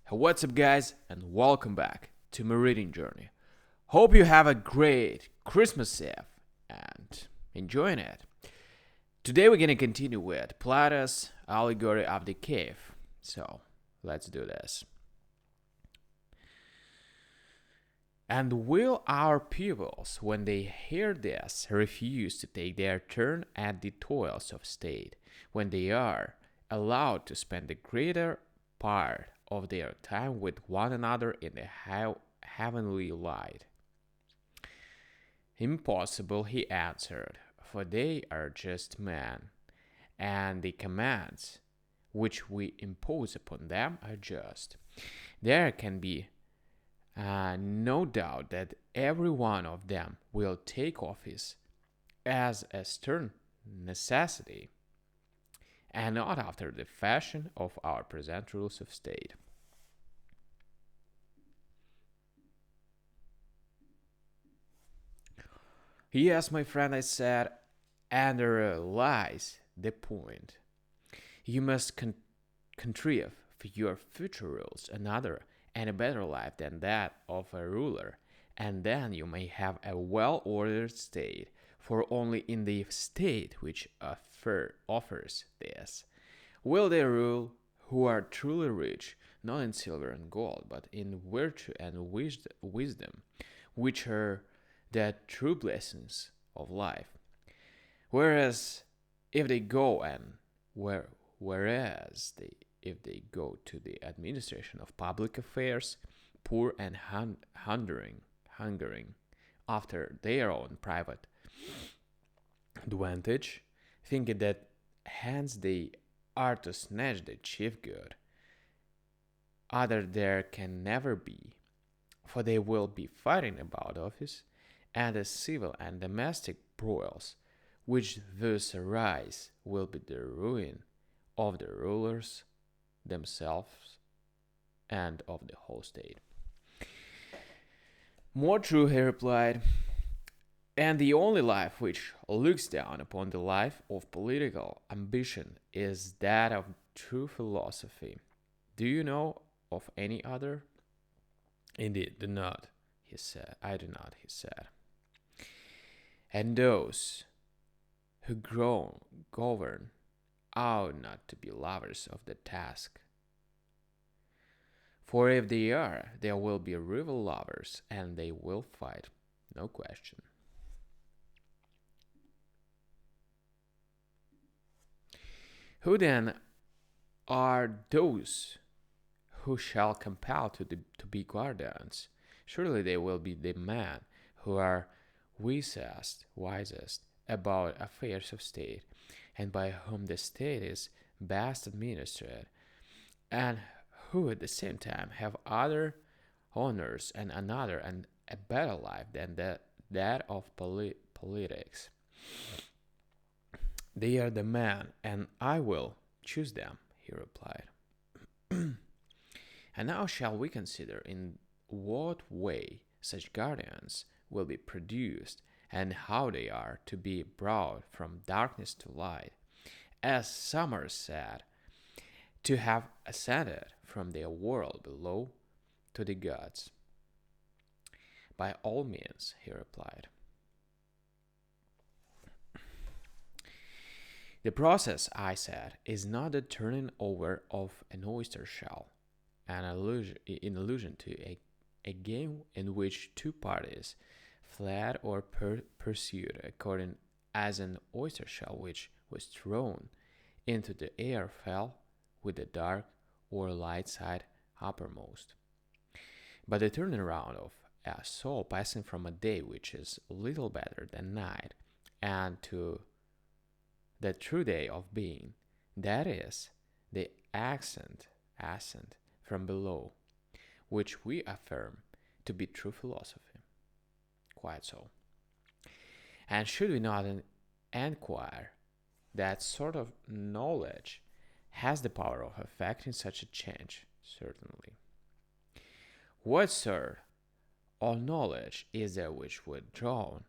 What's up, guys, and welcome back to my reading journey. Hope you have a great Christmas Eve and enjoying it. Today, we're going to continue with Plato's Allegory of the Cave. So, let's do this. And will our pupils, when they hear this, refuse to take their turn at the toils of state, when they are allowed to spend the greater part of their time with one another in the heavenly light? Impossible, he answered, for they are just men, and the commands which we impose upon them are just. There can be no doubt that every one of them will take office as a stern necessity, and not after the fashion of our present rules of state. Yes, my friend, I said, and there lies the point. You must contrive for your future rules another and a better life than that of a ruler, and then you may have a well-ordered state, for only in the state which offers this will they rule who are truly rich, not in silver and gold, but in virtue and wisdom, which are the true blessings of life. Whereas if they go and whereas they if they go to the administration of public affairs, poor and hungering after their own private advantage, thinking that hence they are to snatch the chief good, other there can never be, for they will be fighting about office, and the civil and domestic broils which thus arise will be the ruin of the rulers themselves and of the whole state. More true, he replied, and the only life which looks down upon the life of political ambition is that of true philosophy. Do you know of any other? Indeed, do not, he said. I do not, he said. And those who govern ought not to be lovers of the task. For if they are, there will be rival lovers, and they will fight, no question. Who then are those who shall compel to be guardians? Surely they will be the men who are wisest about affairs of state, and by whom the state is best administered, and who at the same time have other honors and another and a better life than that of politics. They are the men, and I will choose them, he replied. And now shall we consider in what way such guardians will be produced, and how they are to be brought from darkness to light, as Summer said, to have ascended from the world below to the gods. By all means, he replied. The process, I said, is not the turning over of an oyster shell, in allusion to a game in which two parties fled or pursued according as an oyster shell which was thrown into the air fell with the dark or light side uppermost. But the turning round of a soul passing from a day which is little better than night, and to the true day of being, that is, the ascent from below, which we affirm to be true philosophy. Quite so. And should we not inquire that sort of knowledge has the power of effecting such a change? Certainly. What sort of knowledge is there which would draw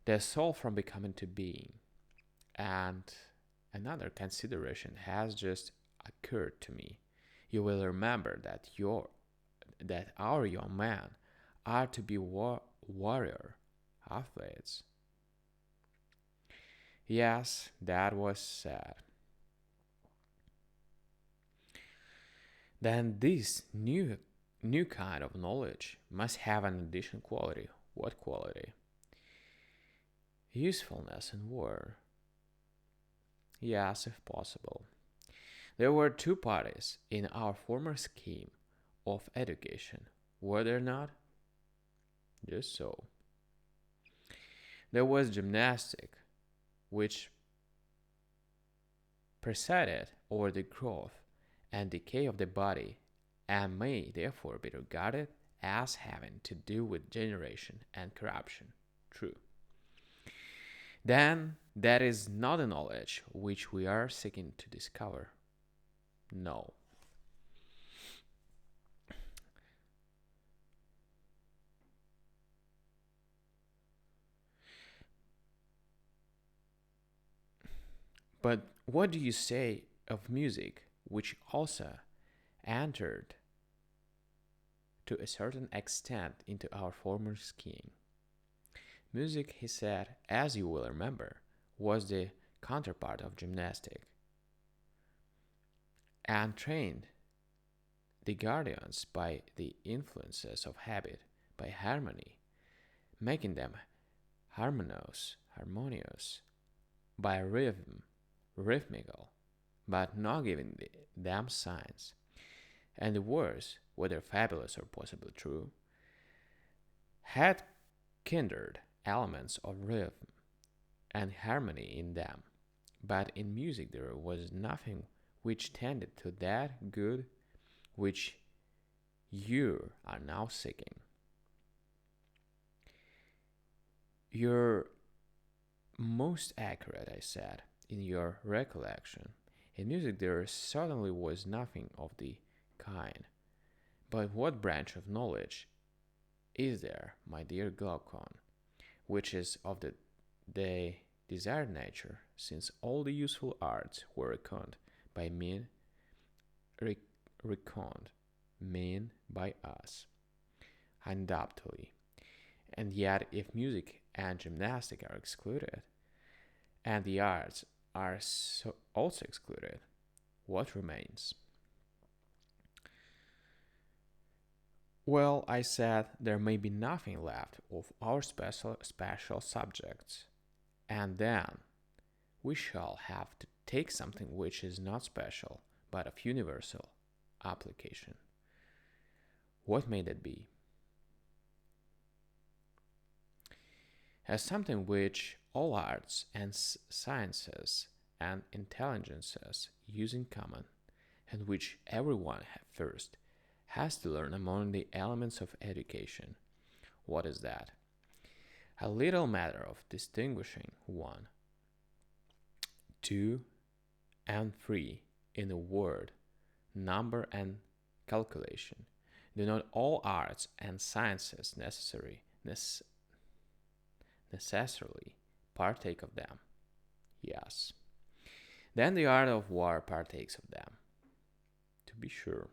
the soul from becoming to being? And another consideration has just occurred to me. You will remember that our young men are to be warrior athletes. Yes, that was sad. Then this new kind of knowledge must have an additional quality. What quality? Usefulness in war. Yes, if possible. There were two parties in our former scheme of education, were there not? Just so. There was gymnastic, which presided over the growth and decay of the body and may therefore be regarded as having to do with generation and corruption. True. Then that is not a knowledge which we are seeking to discover. No. But what do you say of music, which also entered to a certain extent into our former scheme? Music, he said, as you will remember, was the counterpart of gymnastic and trained the guardians by the influences of habit, by harmony, making them harmonious, by rhythmical, but not giving them signs. And the words, whether fabulous or possibly true, had kindred elements of rhythm and harmony in them, but in music there was nothing which tended to that good which you are now seeking. You're most accurate, I said, in your recollection. In music there certainly was nothing of the kind. But what branch of knowledge is there, my dear Glaucon, which is of the desired nature, since all the useful arts were reckoned mean by us? Undoubtedly. And yet, if music and gymnastic are excluded, and the arts are also excluded, what remains? Well, I said there may be nothing left of our special subjects, and then we shall have to take something which is not special, but of universal application. What may that be? As something which all arts and sciences and intelligences use in common, and which everyone first has to learn among the elements of education. What is that? A little matter of distinguishing one, two, and three in a word, number and calculation. Do not all arts and sciences necessarily partake of them? Yes. Then the art of war partakes of them. To be sure.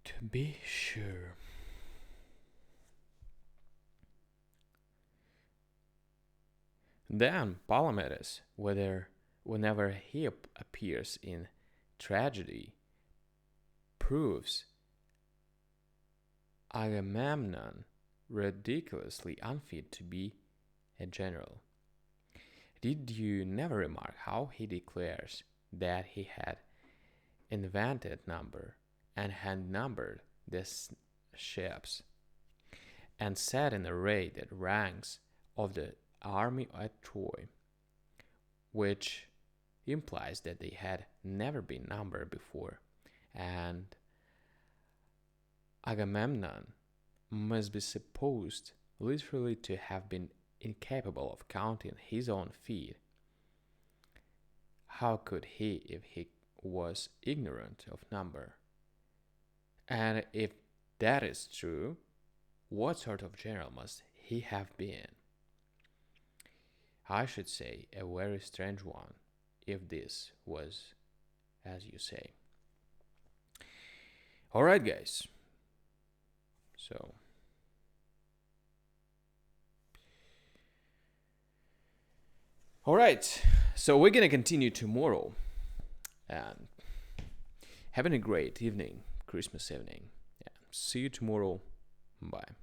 To be sure. Then Palamedes, whenever he appears in tragedy, proves Agamemnon ridiculously unfit to be a general. Did you never remark how he declares that he had invented number and had numbered the ships and set in array the ranks of the army at Troy, which implies that they had never been numbered before, and Agamemnon must be supposed literally to have been incapable of counting his own feet. How could he if he was ignorant of number? And if that is true, what sort of general must he have been? I should say a very strange one, if this was as you say. Alright, guys. So, alright. So, we're gonna continue tomorrow. And having a great evening, Christmas evening. Yeah. See you tomorrow. Bye.